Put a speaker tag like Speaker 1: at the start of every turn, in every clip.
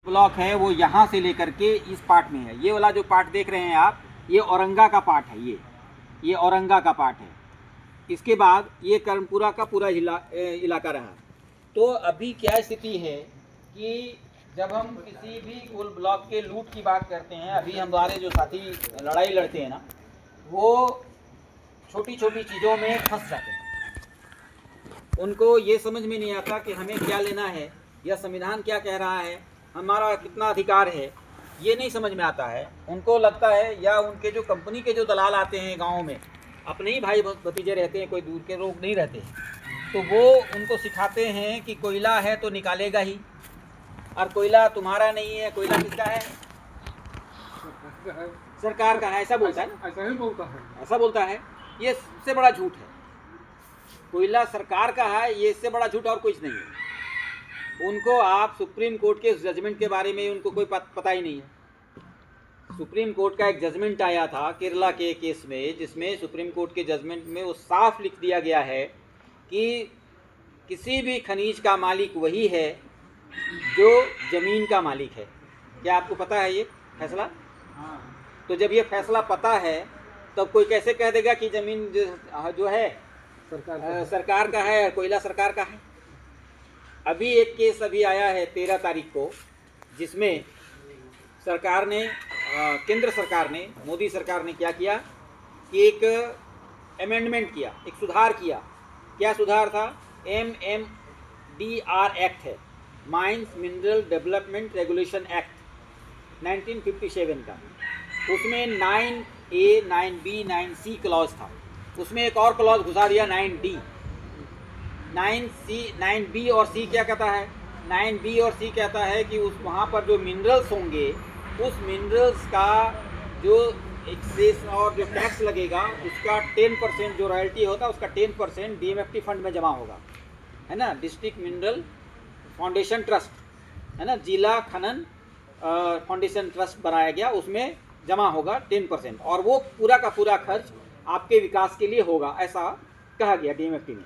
Speaker 1: Block है वो यहाँ से लेकर के इस पार्ट में है। ये वाला जो पार्ट देख रहे हैं आप, ये औरंगा का पार्ट है। ये औरंगा का पार्ट है। इसके बाद ये कर्णपुरा का पूरा इलाका रहा। तो अभी क्या स्थिति है कि जब हम किसी भी कोल ब्लॉक के लूट की बात करते हैं, अभी हमारे जो साथी लड़ाई लड़ते हैं ना, वो छोटी छोटी चीज़ों में फंस जाते हैं। उनको ये समझ में नहीं आता कि हमें क्या लेना है, या संविधान क्या कह रहा है, हमारा कितना अधिकार है, ये नहीं समझ में आता है। उनको लगता है, या उनके जो कंपनी के जो दलाल आते हैं गांव में, अपने ही भाई भतीजे रहते हैं, कोई दूर के लोग नहीं रहते हैं, तो वो उनको सिखाते हैं कि कोयला है तो निकालेगा ही, और कोयला तुम्हारा नहीं है, कोयला किसका है? सरकार का है। ऐसा बोलता है,
Speaker 2: ऐसा ही बोलता है।
Speaker 1: ऐसा बोलता है। ये सबसे बड़ा झूठ है। कोयला सरकार का है, ये इससे बड़ा झूठ और कुछ नहीं है। उनको आप सुप्रीम कोर्ट के जजमेंट के बारे में उनको कोई पता ही नहीं है। सुप्रीम कोर्ट का एक जजमेंट आया था केरला के केस में, जिसमें सुप्रीम कोर्ट के जजमेंट में वो साफ लिख दिया गया है कि किसी भी खनिज का मालिक वही है जो ज़मीन का मालिक है। क्या आपको पता है ये फैसला? तो जब ये फैसला पता है, तब कोई कैसे कह देगा कि ज़मीन जो है सरकार का है, कोयला सरकार का है? अभी एक केस अभी आया है 13 तारीख को, जिसमें सरकार ने, केंद्र सरकार ने, मोदी सरकार ने क्या किया कि एक अमेंडमेंट किया, एक सुधार किया। क्या सुधार था? MMDR एक्ट है, mines mineral development regulation act 1957 का। उसमें 9A, 9B, 9C क्लॉज था। उसमें एक और क्लॉज घुसा दिया 9D। 9B और C क्या कहता है? 9B और C कहता है कि उस वहाँ पर जो मिनरल्स होंगे, उस मिनरल्स का जो एक्सेस और जो टैक्स लगेगा, उसका 10% जो रॉयल्टी होता है, उसका 10% DMFT फंड में जमा होगा, है ना? डिस्ट्रिक्ट मिनरल फाउंडेशन ट्रस्ट, है ना, जिला खनन फाउंडेशन ट्रस्ट बनाया गया, उसमें जमा होगा 10%, और वो पूरा का पूरा खर्च आपके विकास के लिए होगा, ऐसा कहा गया DMFT में।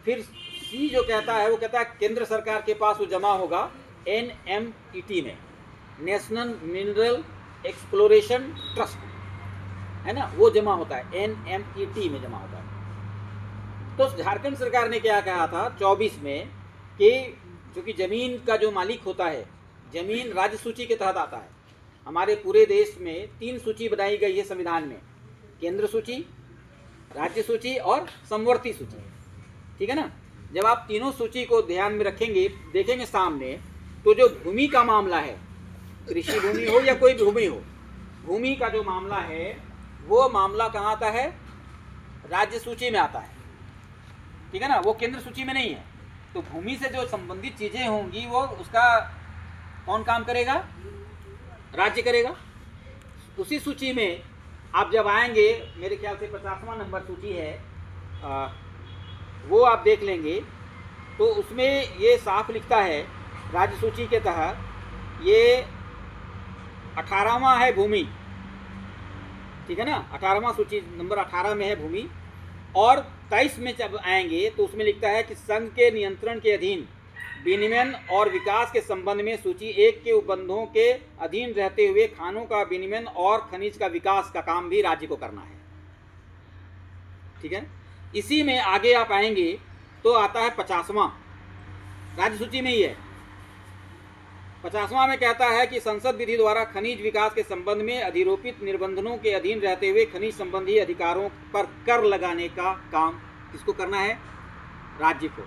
Speaker 1: फिर C जो कहता है, वो कहता है केंद्र सरकार के पास वो जमा होगा NMET में, नेशनल मिनरल एक्सप्लोरेशन ट्रस्ट, है ना, वो जमा होता है, NMET में जमा होता है। तो झारखंड सरकार ने क्या कहा था 24 में कि क्योंकि ज़मीन का जो मालिक होता है, ज़मीन राज्य सूची के तहत आता है। हमारे पूरे देश में 3 सूची बनाई गई है संविधान में, केंद्र सूची, राज्य सूची और समवर्ती सूची, ठीक है ना? जब आप तीनों सूची को ध्यान में रखेंगे, देखेंगे सामने, तो जो भूमि का मामला है, कृषि भूमि हो या कोई भी भूमि हो, भूमि का जो मामला है, वो मामला कहाँ आता है? राज्य सूची में आता है, ठीक है ना? वो केंद्र सूची में नहीं है। तो भूमि से जो संबंधित चीज़ें होंगी, वो उसका कौन काम करेगा? राज्य करेगा। उसी सूची में आप जब आएंगे, मेरे ख्याल से 50वां नंबर सूची है, वो आप देख लेंगे, तो उसमें ये साफ लिखता है राज्य सूची के तहत, ये 18वां है भूमि, ठीक है ना? 18वां सूची नंबर 18 में है भूमि। और 23 में जब आएंगे तो उसमें लिखता है कि संघ के नियंत्रण के अधीन विनियमन और विकास के संबंध में सूची 1 के उपबंधों के अधीन रहते हुए खानों का विनियमन और खनिज का विकास का काम भी राज्य को करना है, ठीक है? इसी में आगे आप आएंगे तो आता है 50वां, राज्य सूची में ही है। 50वां में कहता है कि संसद विधि द्वारा खनिज विकास के संबंध में अधिरोपित निबंधनों के अधीन रहते हुए खनिज संबंधी अधिकारों पर कर लगाने का काम किसको करना है? राज्य को।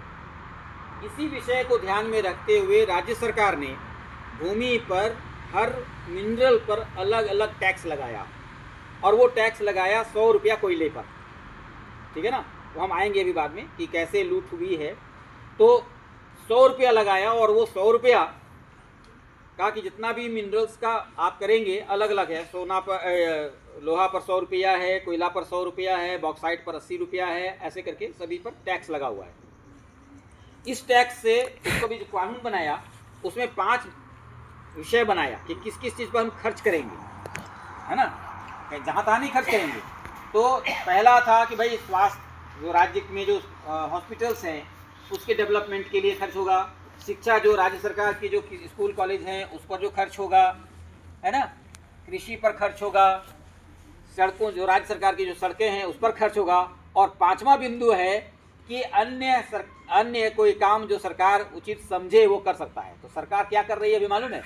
Speaker 1: इसी विषय को ध्यान में रखते हुए राज्य सरकार ने भूमि पर हर मिनरल पर अलग अलग टैक्स लगाया, और वो टैक्स लगाया 100 रुपया कोयले पर, ठीक है ना? वो हम आएंगे अभी बाद में कि कैसे लूट हुई है। तो 100 रुपया लगाया, और वो 100 रुपया कहा कि जितना भी मिनरल्स का आप करेंगे अलग अलग है, सोना पर, लोहा पर 100 रुपया है, कोयला पर 100 रुपया है, बॉक्साइट पर 80 रुपया है, ऐसे करके सभी पर टैक्स लगा हुआ है। इस टैक्स से उसको भी जो कानून बनाया, उसमें 5 विषय बनाया कि किस किस चीज़ पर हम खर्च करेंगे, है ना? जहाँ तहाँ नहीं खर्च करेंगे। तो पहला था कि भाई स्वास्थ्य, जो राज्य में जो हॉस्पिटल्स हैं, उसके डेवलपमेंट के लिए खर्च होगा शिक्षा जो राज्य सरकार की जो स्कूल कॉलेज हैं उस पर जो खर्च होगा, है ना, कृषि पर खर्च होगा, सड़कों जो राज्य सरकार की जो सड़कें हैं उस पर खर्च होगा। और पांचवा बिंदु है कि अन्य कोई काम जो सरकार उचित समझे वो कर सकता है। तो सरकार क्या कर रही है अभी मालूम है?